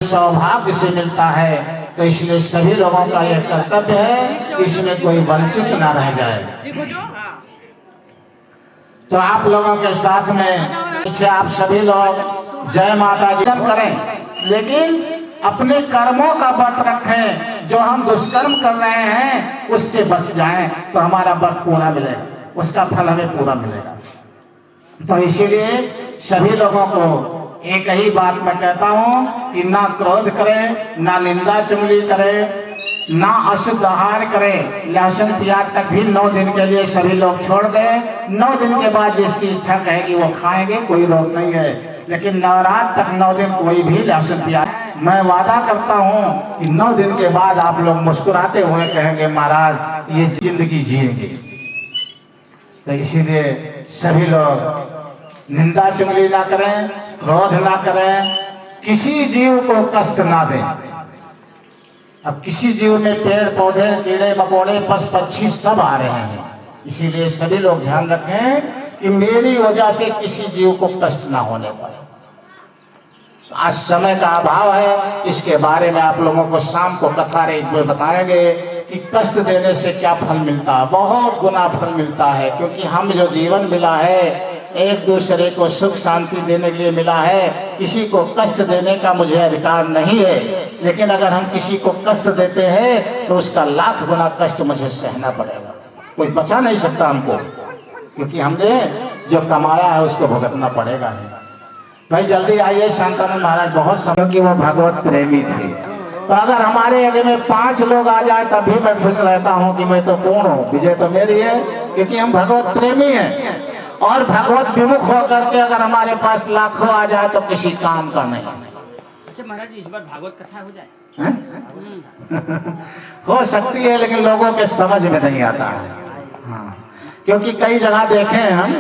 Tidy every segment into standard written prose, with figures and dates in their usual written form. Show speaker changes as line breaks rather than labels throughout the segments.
सौभाग्य से मिलता है। तो इसलिए सभी लोगों का यह कर्तव्य है कि इसमें कोई वंचित ना रह जाए। तो आप लोगों के साथ में पीछे आप सभी लोग जय माता जी करें, लेकिन अपने कर्मों का व्रत रखें। जो हम दुष्कर्म कर रहे हैं उससे बच जाएं तो हमारा व्रत पूरा मिलेगा, उसका फल हमें पूरा मिलेगा। तो इसीलिए सभी लोगों को एक ही बात मैं कहता हूं कि ना क्रोध करें, ना निंदा चुगली करें, ना अशुद्ध आहार करें। लहसुन प्याज तक भी 9 दिन के लिए सभी लोग छोड़ दें। 9 दिन के बाद जिसकी इच्छा कहेगी वो खाएंगे, कोई रोक नहीं है। लेकिन नवरात्र तक 9 दिन कोई भी लहसुन प्याज, मैं वादा करता हूं कि 9 दिन के बाद आप लोग मुस्कुराते हुए कहेंगे महाराज ये जिंदगी जिएंगे। तो इसीलिए सभी लोग निंदा चुगली ना करें, क्रोध ना करें, किसी जीव को कष्ट ना दें। अब किसी जीव में पेड़ पौधे कीड़े मकोड़े पशु पक्षी सब आ रहे हैं, इसीलिए सभी लोग ध्यान रखें कि मेरी वजह से किसी जीव को कष्ट ना होने पाए। आज समय का अभाव है, इसके बारे में आप लोगों को शाम को कथा में बताएंगे कि कष्ट देने से क्या फल मिलता है। बहुत गुना फल मिलता है, क्योंकि हम जो जीवन मिला है एक दूसरे को सुख शांति देने के लिए मिला है। किसी को कष्ट देने का मुझे अधिकार नहीं है, लेकिन अगर हम किसी को कष्ट देते हैं तो उसका लाख गुना कष्ट मुझे सहना पड़ेगा। कोई बचा नहीं सकता हमको, क्योंकि हमने जो कमाया है उसको भुगतना पड़ेगा। भाई जल्दी आइए शांतानंद महाराज, बहुत समय कि वो भगवत प्रेमी थे। तो अगर हमारे आगे में 5 लोग आ जाए तब भी मैं खुश रहता हूँ कि मैं तो पूर्ण हूँ, विजय तो मेरी है, क्योंकि हम भगवत प्रेमी हैं। और भगवत विमुख होकर के अगर हमारे पास लाखों आ जाए तो किसी काम का नहीं।
अच्छा महाराज इस बार भागवत कथा हो जाए
हो सकती है, लेकिन लोगों के समझ में नहीं आता है। हाँ, क्योंकि कई जगह देखे हैं हम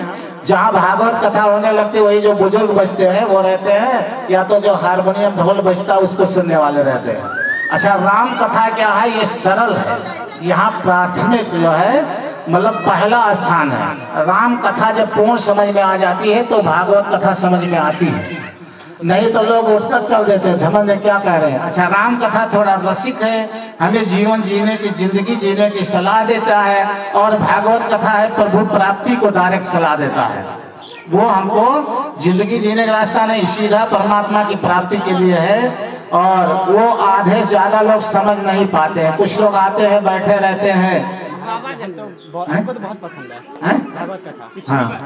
जहाँ भागवत कथा होने लगती, वही जो बुजुर्ग बजते हैं वो रहते हैं, या तो जो हारमोनियम ढोल बजता है उसको सुनने वाले रहते हैं। अच्छा, राम कथा क्या है, ये सरल है। यहाँ प्राथमिक जो है मतलब पहला स्थान है। राम कथा जब पूर्ण समझ में आ जाती है तो भागवत कथा समझ में आती है, नहीं तो लोग उठकर चल देते हैं, समझ में क्या कह रहे हैं। अच्छा, राम कथा थोड़ा रसिक है, हमें जीवन जीने की, जिंदगी जीने की सलाह देता है। और भागवत कथा है प्रभु प्राप्ति को डायरेक्ट सलाह देता है। वो हमको जिंदगी जीने का रास्ता नहीं, सीधा परमात्मा की प्राप्ति के लिए है। और वो आधे से ज्यादा लोग समझ नहीं पाते हैं। कुछ लोग आते हैं बैठे रहते हैं,
हमको तो बहुत पसंद है भागवत कथा।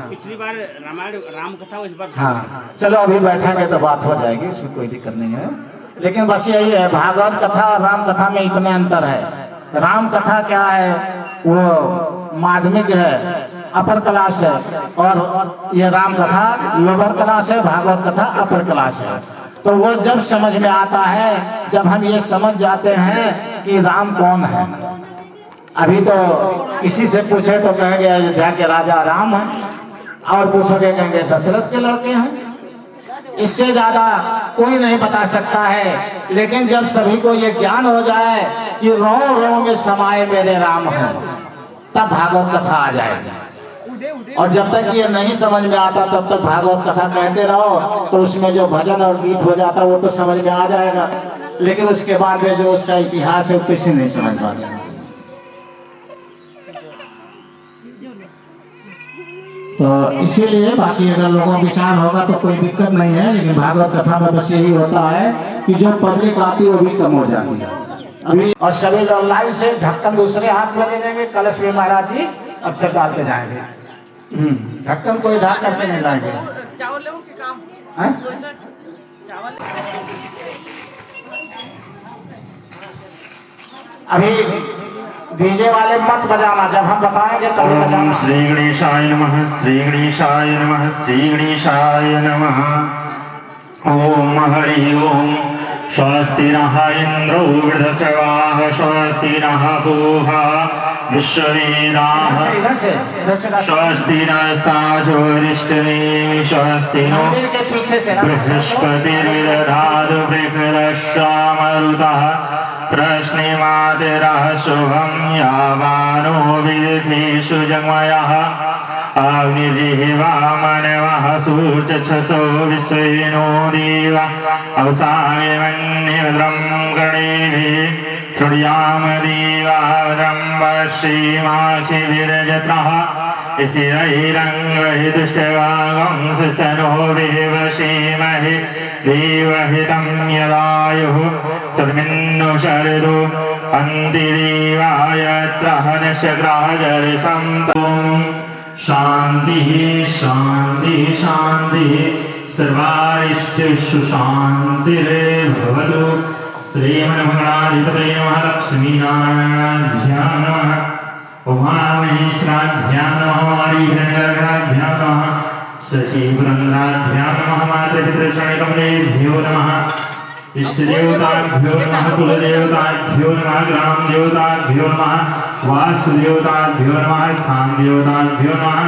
पिछली बार रामायण राम कथा, इस बार
हाँ चलो अभी बैठेंगे तो बात हो जाएगी, इसमें कोई दिक्कत नहीं है। लेकिन बस यही है, भागवत कथा और राम कथा में इतने अंतर है। राम कथा क्या है, वो माध्यमिक है, अपर क्लास है, और ये राम कथा लोअर क्लास है, भागवत कथा अपर क्लास है। तो वो जब समझ में आता है जब हम ये समझ जाते हैं कि राम कौन है। अभी तो किसी से पूछे तो कहेंगे अयोध्या के राजा राम हैं, और पूछोगे कहेंगे दशरथ के लड़के हैं। इससे ज्यादा कोई नहीं बता सकता है। लेकिन जब सभी को ये ज्ञान हो जाए कि रो रो में समाये मेरे राम हैं, तब भागवत कथा आ जाएगी। और जब तक ये नहीं समझ में आता तब तक भागवत कथा कहते रहो, तो उसमें जो भजन और गीत हो जाता वो तो समझ में आ जाएगा, लेकिन उसके बाद में जो उसका इतिहास है वो किसी नहीं समझ पाता। तो इसीलिए बाकी अगर लोगों का विचार होगा तो कोई दिक्कत नहीं है, लेकिन भागवत कथा में बस यही होता है कि जो पब्लिक आती है वो भी कम हो जाती है अभी। और सभी लोग लाइन से ढक्कन दूसरे हाथ में ले लेंगे, कलश में महाराज जी अक्षर डालते जाएंगे। ढक्कन कोई ढाक करके नहीं लाएंगे। अभी डीजे वाले मत बजाना, जब हम बताएंगे तभी बजाना।
श्री गणेशाय नमः, श्री गणेशाय नमः, श्री गणेशाय नमः। ओम हरि ओम। स्वस्ति नः इंद्रो वृद्धश्रवाः, स्वस्ति नः पूषा विश्ववेदाः, स्वस्ति नस्तार्क्ष्यो अरिष्टनेमिः, स्वस्ति नो बृहस्पतिर्दधातु बृहदश्यामरुतः। प्रश्नेमातिरः शुभं यावानो विद्वेषु जन्मयः। अग्निजिह्वा मनवः सूर्यच्छसो विश्वेनो देवा अवसायमन्य सूर्याम देवारम्भश्रीमाशिभिर्जत्रः स्थिरैरङ्गहितुष्टवागंसस्तनो विवशीमहि देवहितं यदायुः सद्मिन्नु शरदो अन्तिदेवायत्रः नक्षत्राजरसन्तुं शान्तिः शान्तिः शान्तिः सर्वारिष्टेषु शान्तिर्भवतु। श्रीमन्मङ्गलाधिपतये नमः। लक्ष्मीनारायणाभ्यां नमः। उमामहेश्वराभ्यां नमः। हरिहरगणाभ्यां नमः। शशिपुरन्द्राभ्यां नमः। मातृपितृचरणकमलेभ्यो नमः। इष्टदेवताभ्यो नमः। कुलदेवताभ्यो नमः। ग्रामदेवताभ्यो नमः। वास्तुदेवताभ्यो नमः। स्थानदेवताभ्यो नमः।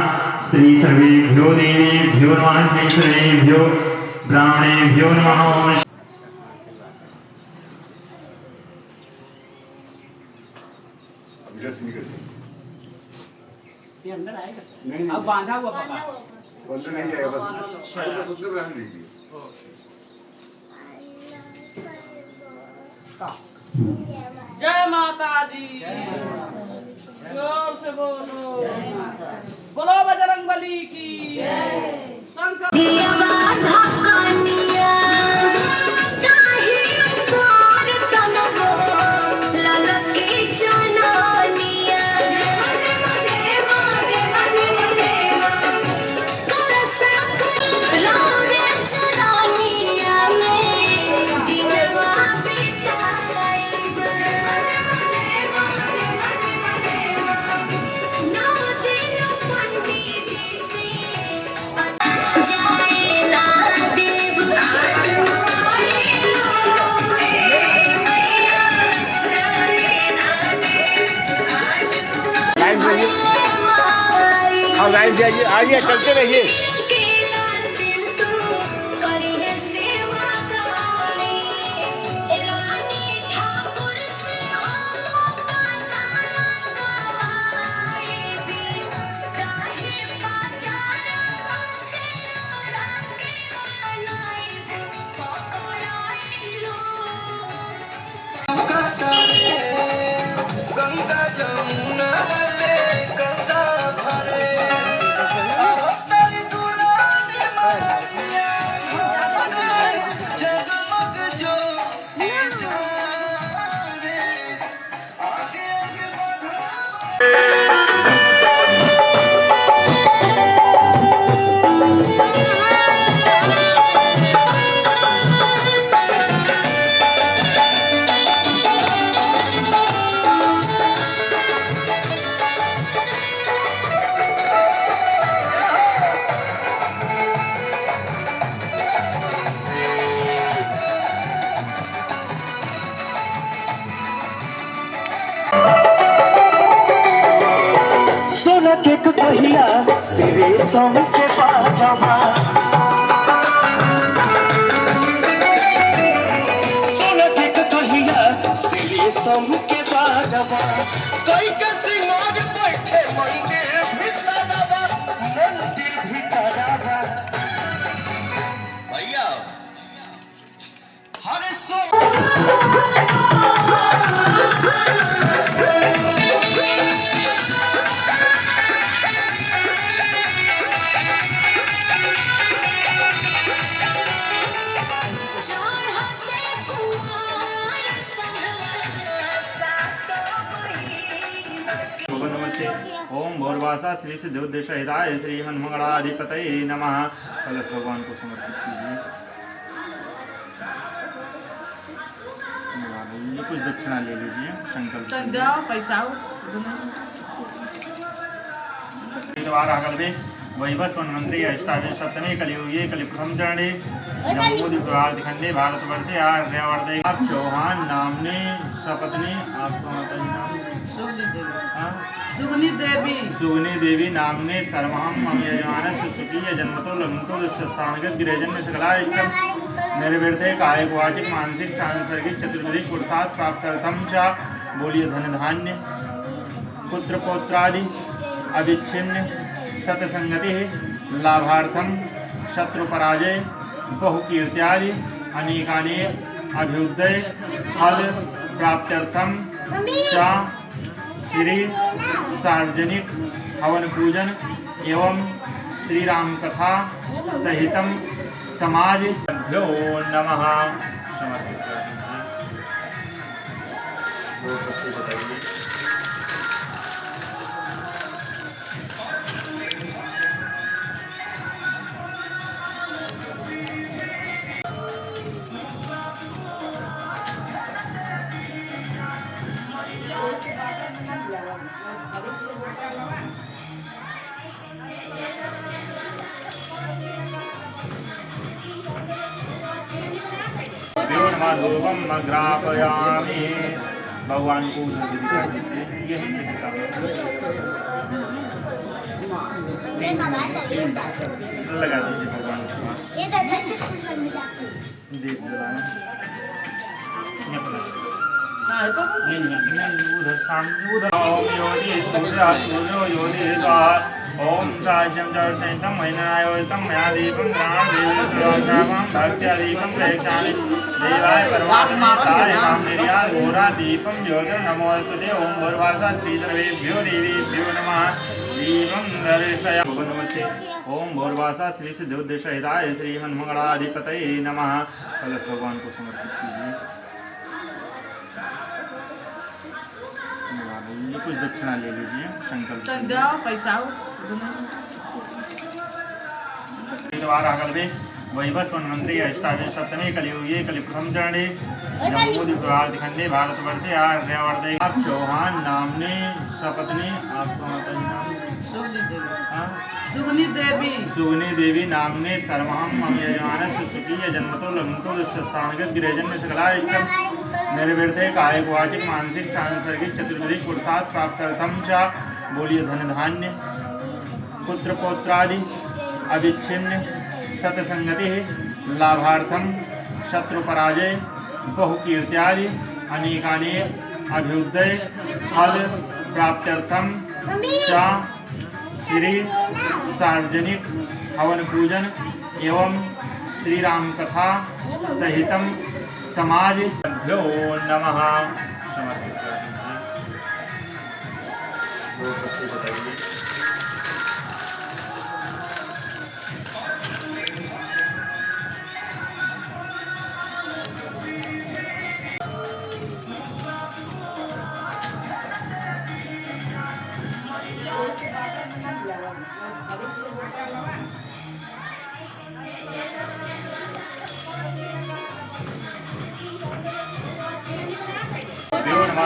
श्री सर्वेभ्यो देवेभ्यो नमः। श्री सर्वेभ्यो ब्राह्मणेभ्यो नमः।
ये अंदर आएगा अब बांधा हुआ पापा
बंद नहीं जाएगा बस उधर रहने दीजिए।
जय माता दी। जोर से बोलो बोलो बजरंगबली की शंकर
आइए चलते रहिए।
एक कहिया सिरे सम के पागवा सोनक एक कहिया सिरे सम के पागवा कई के सिंगार बैठे मंदिर भीतरवा भैया हरे सो
ओम भोरवासा श्री सिद्धोद्देश हिताय श्री हनुमंगलाधिपतये नमः। कलश भगवान को समर्पित कीजिए। कुछ दक्षिणा ले लीजिए। संकल्प वैवस्वन्मंत्री अष्टादशतमे कलियुगे कलिप्रथम चरणे जम्बूद्वीपखंडे भारतवर्षे आर्यावर्ते चौहान नामने सपत्नी आपको माताजी नाम सुगनी देवी नामने सर्वहम मम यजमान सुसुकीय जन्मतो लग्नतो दुष्टांगत गिरिजन्य सकलाइष्टम निर्वृते कायिक वाचिक मानसिक सांसर्गिक चतुर्विधि पुरुषार्थ प्राप्त्यर्थम च बोलिए धन धान्य पुत्र पौत्रादि अविच्छिन्न सतसंगति लाभार्थम शत्रु पराजय बहुकीर्त्यादि अनेकानेक अभ्युदय फल प्राप्त्यर्थम चा श्री सार्वजनिक हवन पूजन एवं श्री राम कथा सहितम समाज भ्यो नमः समर्पित बताइए। धूपम अग्रापयामि भगवान को लगा दीजिए भगवान के पास दीप जलाएं उधर सामने उधर ओम योनि सूर्य सूर्यो योनि ओम साज्यम जर्षितं वैनायोतं मया दीपं ग्राणदीपं भक्त्यादीपं प्रेक्षामि देवाय परमात्मने मां निर्यात घोरा दीपं ज्योतिर्नमोस्तुते ओम भूर्भासा श्रीसर्वेभ्यो देवीभ्यो नमः दीपं दर्शयामि नमस्ते ओम भूर्भासा श्री सिद्धोद्देशहिताय श्रीमन्मंगलाधिपतये नमः। कलश भगवान को समर्पित कीजिए। कुछ दक्षिणा ले लीजिए संकल्प वैवस्वन्मंत्री अष्टादश सप्तमी कलियुगे कलिप्रथम चरणे जम्बूद्वीपखंडे भारतवर्षे आर्यावर्ते आप चौहान नामने सपत्नी आपका सुगनी देवी नामने सर्वहम यजमान सुसुकीय जन्मतो लग्नतो दुष्टांगत गिरिजन्य सकला इष्टम निर्वृत्ते कायिक वाचिक मानसिक सांसर्गिक चतुर्विधिक पुरुषार्थ प्राप्त्यर्थम च बोलिए धन धान्य पुत्र पौत्रादि अविच्छिन्न सतसंगति लाभार्थम शत्रु पराजय बहुकीर्त्यादि अनेकानेक अभ्युदय फल प्राप्त्यर्थम च श्री सार्वजनिक हवन पूजन एवं श्री राम कथा सहितम समाज भ्यो नमः समर्पित बताइए।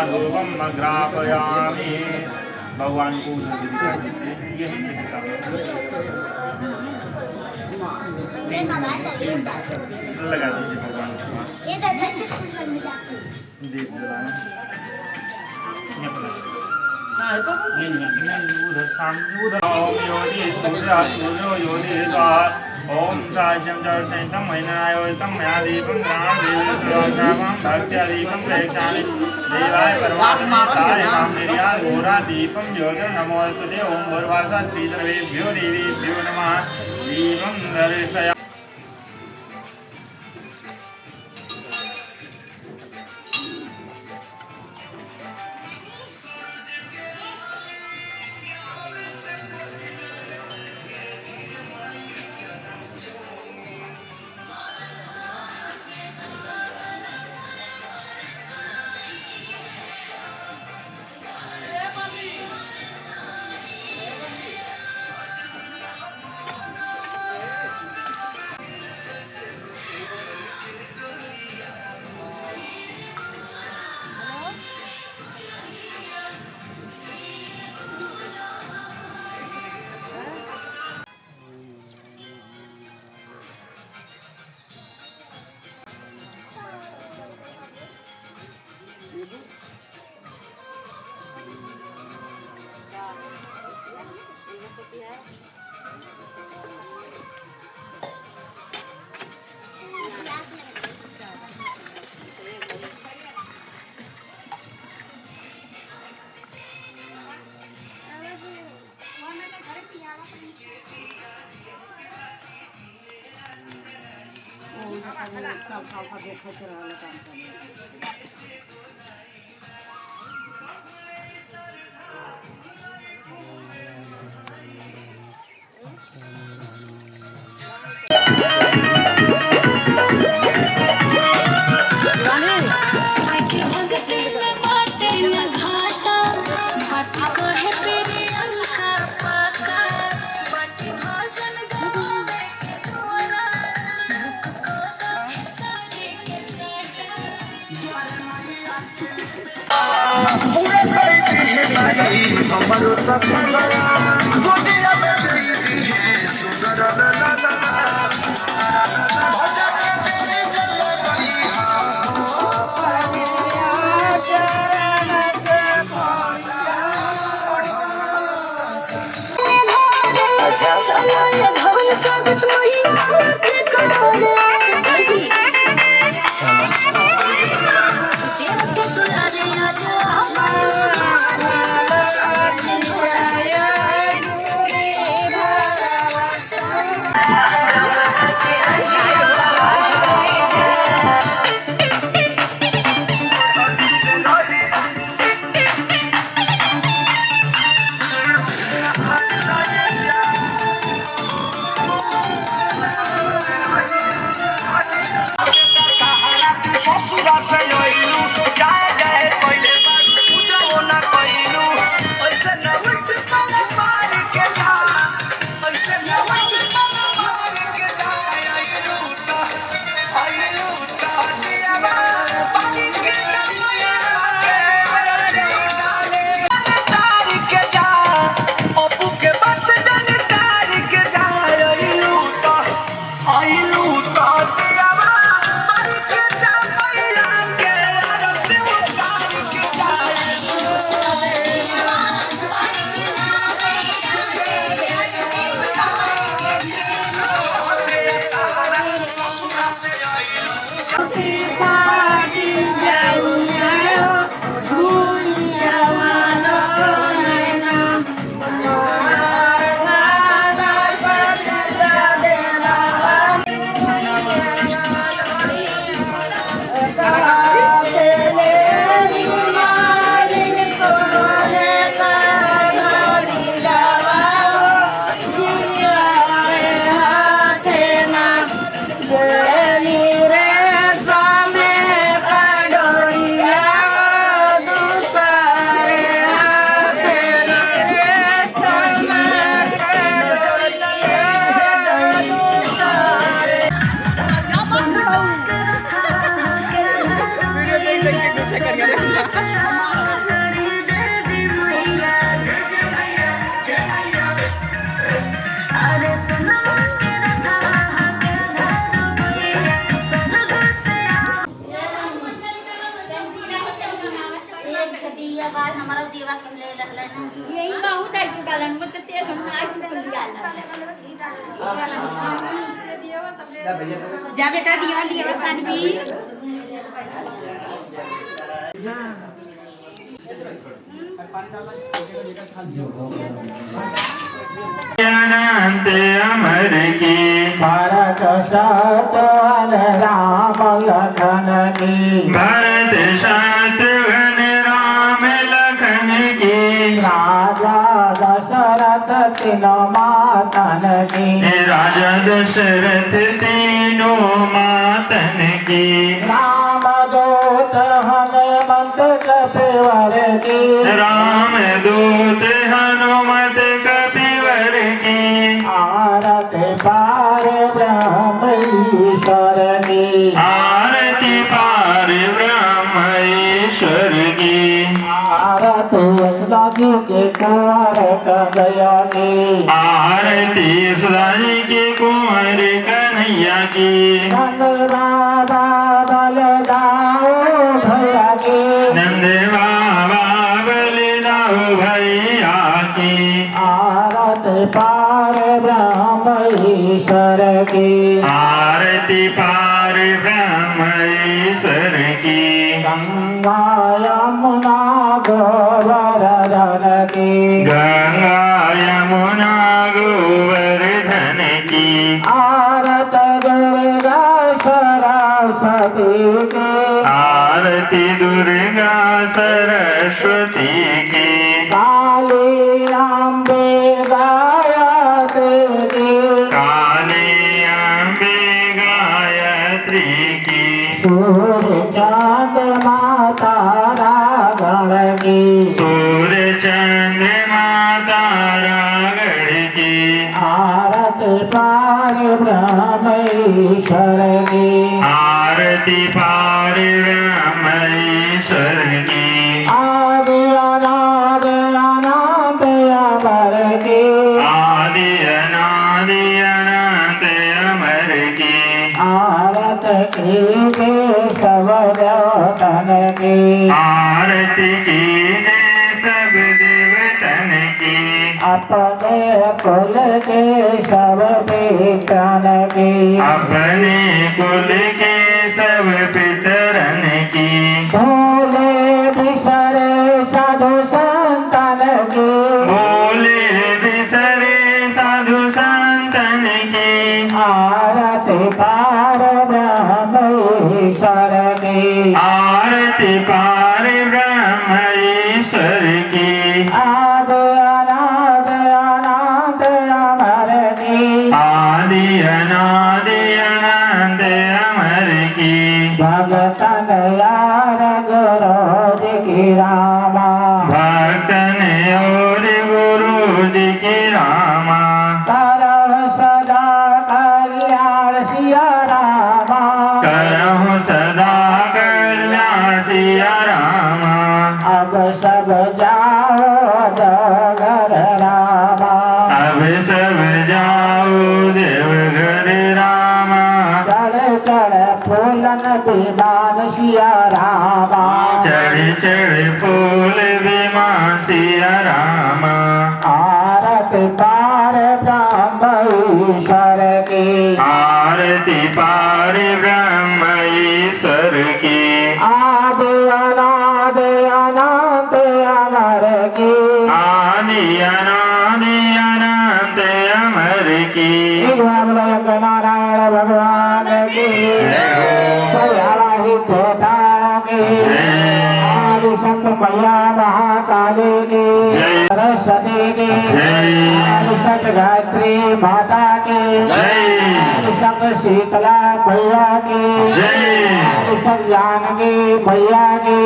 धूपम अग्रापयामि भगवान को लगा दीजिए भगवान के पास दीप जलाएं उधर सामने उधर ओम योनि सूर्य सूर्यो योनि ओम साज्यम जर्षितं वैनायोतं मया दीपं ग्राणदीपं भक्त्यादीपं प्रेक्षामि देवाय परमात्मने मां निर्यात घोरा दीपं ज्योतिर्नमोस्तुते ओम भूर्भासा श्रीसर्वेभ्यो देवीभ्यो नमः दीपं दर्शयामि।
पूरा कर दी है माई हमारो सपना गोदिया में दे दी है सुंदर लाला भजा के तेरी जल गई
जा बेटा दिया लिया सानवी
अनंत अमर की
भरत शत्रुघ्न राम लखन की
भरत शत्रुघ्न राम लखन की
राजा दशरथ तीनों मातन की
राजा दशरथ तीनों मातन की
राम दूत हनुमंत कपिवर की
राम दूत हनुमत कपिवर की
आरती पार ब्रह्म ईश्वर की
आरती पार ब्रह्म ईश्वर की
आरती सदाजी के कुंवर कन्हैया की
आरती सदाजी के कुंवर कन्हैया की
नंद बाबा बलदाऊ भैया की
नंद बाबा बलिदाऊ भैया की
आरती पार ब्रह्म ईश्वर की
आरती पार ब्रह्म ईश्वर की
गंगा यमुना गोवर्धन की
गंगा यमुना गोवर्धन की
आरत दुर्गा सरस्वती की
आरती दुर्गा सरस्वती की
काली अम्बे गायत्री की
काली अम्बे गायत्री की
सूर्य चांद माता रागण की
सूर्य चंद्रमा तारागढ़ की
आरती पार ब्रह्म ईश्वर की
आरती पार ब्रह्म ईश्वर
देवतन की
आरती कीजे सब देवतन की
अपने कुल के सब पितरन की
अपने कुल के सब पितरन की
भूले बिसरे साधु संतन की
भूले बिसरे साधु संतन की
आरती पार ब्रह्म ईश्वर की
आरती पार ब्रह्म ईश्वर की
आदि अनाद अनंत अमर की
आदि अनादि अनंत अमर की
भगतन यार गुरु जी की रामा
भक्तन और गुरु जी की रामा
करह सदा कल्याण सिया रामा
करहु सदा कल्याण सिया रामा
अब सब जाओ जगर रामा
अब सब जाओ देवघर रामा
चढ़ चढ़ फूलन विमान सिया रामा
चढ़ चढ़ फूल विमान सिया रामा
आरती पार ब्रह्म ईश्वर की
आरती पार ब्रह्म ईश्वर की
आदि अनाद अनंत अमर की
आदि अनादि अनंत अमर की
नारायण भगवान की सयाला ही देवताओं की आदि संत मैया महाकाली की सरस्वती की आदि संत गायत्री माता की आदि संत शीतला मैया की आदि संत जानकी मैया की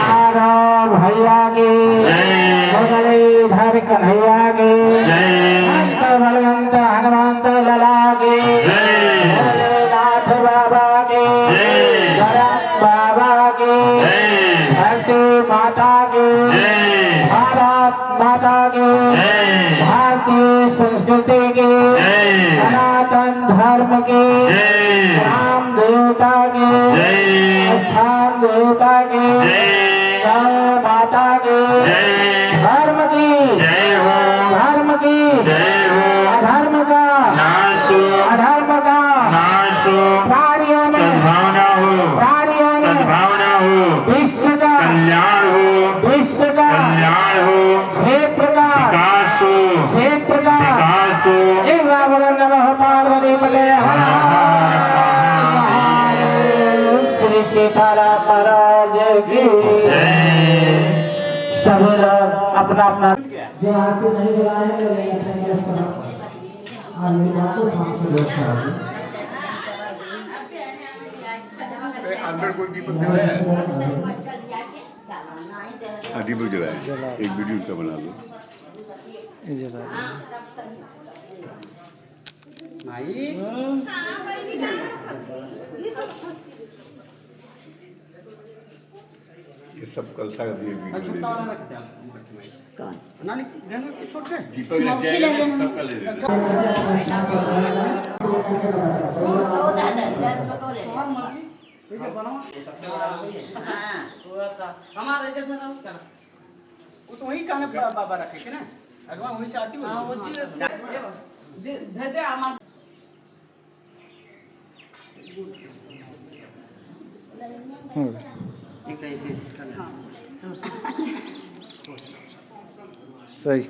आरो भैया की मुरलीधर कन्हैया की संत बलवंत हनुमंत लला की भोलेनाथ बाबा की गरम बाबा की धरती माता की भारत माता की भारतीय संस्कृति की सनातन धर्म की राम देवता की स्थान देवता की गौ माता की धर्म की धर्म की अधर्म का अधर्म का प्राणियों में विश्व का विश्व का क्षेत्र का एक रावण नमः पार्वती पते श्री सीताराम महाराज की सभी लोग अपना अपना जो आरती नहीं जलाएंगे मेरी बातों सांस
अंदर कोई दीपक जलाया हाँ दीपक जलाया एक वीडियो का बना दो ये सब कल सा दिए वीडियो दीपक लग जाएगा सबका ले लेना
हमारे जैसे ना क्या वो तो वही कहने बाबा रखे के ना अगवा वही से आती हो हां वो दे दे हमार एक ऐसे
सही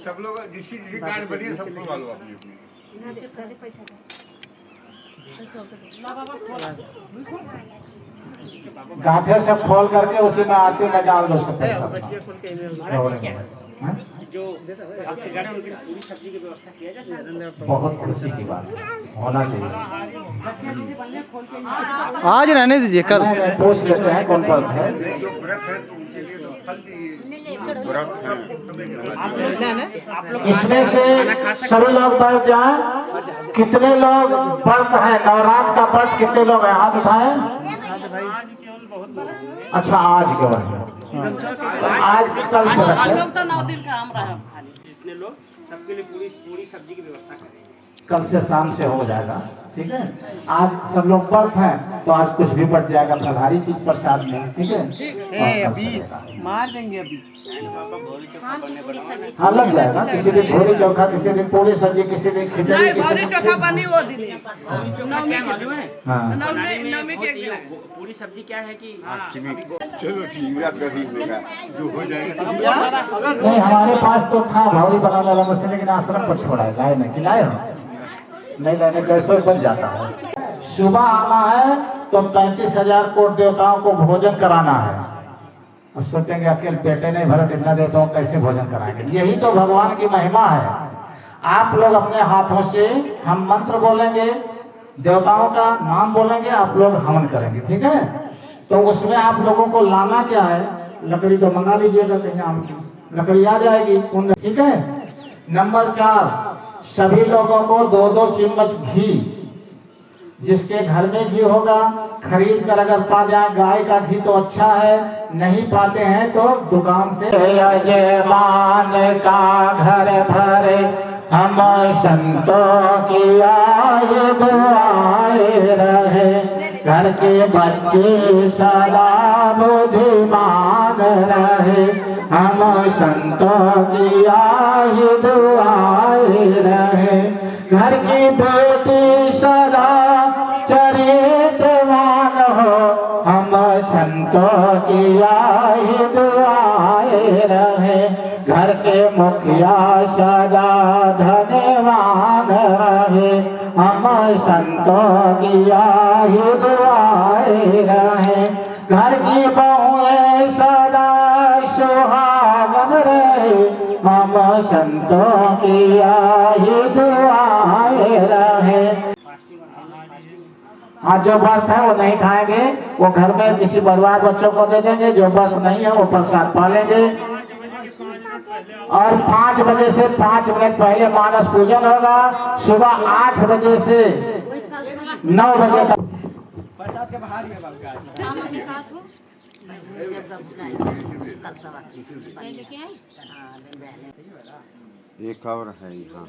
सब लोग जिसकी जिसकी कार्ड बनी है सब खुलवा लो अपनी अपनी
गांठे से खोल करके उसी में आरती में डाल दो सब पैसा
जो आपके घर में उनकी पूरी सब्जी की व्यवस्था किया जाए
बहुत खुशी की बात होना चाहिए।
आज रहने दीजिए कल
पूछ लेते हैं कौन पर है
जो व्रत है तो उनके लिए तो फल की व्रत है
इसमें से सभी लोग बैठ जाएं। कितने लोग व्रत है नवरात्र का व्रत कितने लोग हैं हाथ उठाए। अच्छा आज केवल आज कल से रखें,
लोग तो 9 दिन का हम रहा खाली।
जितने लोग सबके लिए पूरी पूरी सब्जी की व्यवस्था करें।
कल से शाम से हो जाएगा, ठीक है। आज सब लोग व्रत हैं तो आज कुछ भी बच जाएगा फलहारी चीज प्रसाद में, ठीक है।
मार देंगे अभी।
हाँ लग जाएगा, किसी दिन भोरी चोखा, किसी दिन पूरी सब्जी, किसी दिन खिचड़ी, किसी दिन
चोखा बनी वो दिन
क्या मालूम है?
हाँ
बनाने में होती है पूरी सब्जी क्या है कि
चलो ठीक है, गरीब होगा जो हो जाएगा।
नहीं, हमारे पास तो था भौरी बनाने वाला मशीन, लेकिन आश्रम पर छोड़ा है, लाए नहीं लाए हो, नहीं लाने कैसे बन जाता है। सुबह आना है तो 35,000 कोट देवताओं को भोजन कराना है। अब सोचेंगे अकेले पेटे नहीं भरत, इतना देवताओं कैसे भोजन कराएंगे। यही तो भगवान की महिमा है। आप लोग अपने हाथों से हम मंत्र बोलेंगे, देवताओं का नाम बोलेंगे, आप लोग हवन करेंगे, ठीक है। तो उसमें आप लोगों को लाना क्या है, लकड़ी तो मंगा लीजिएगा, कहीं आम की लकड़ी आ जाएगी, ठीक है। नंबर 4, सभी लोगों को 2-2 चम्मच घी, जिसके घर में घी होगा खरीद कर अगर पा जाए, गाय का घी तो अच्छा है, नहीं पाते हैं तो दुकान से। यजमान का घर भरे हम संतों की आए दुआए रहे, घर के बच्चे सदा बुद्धिमान रहे, हम संतों की आए दुआए रहे, घर की बेटी सदा चरित्रवान हो, हम संतों की आए दुआए रहे, घर के मुखिया सदा धनवान रहे, हम संतों की आए दुआए रहे, घर की बहुएं सदा सुहागन रहे, हम संतों की आए दुआए रहे। आज जो व्रत है वो नहीं खाएंगे, वो घर में किसी बर्बाद बच्चों को दे देंगे, जो व्रत नहीं है वो प्रसाद पालेंगे। और 5 बजे से 5 मिनट पहले मानस पूजन होगा, सुबह 8 बजे से 9 बजे तक।
प्रसाद के बाहर ही है बाबू
एक और है यहाँ।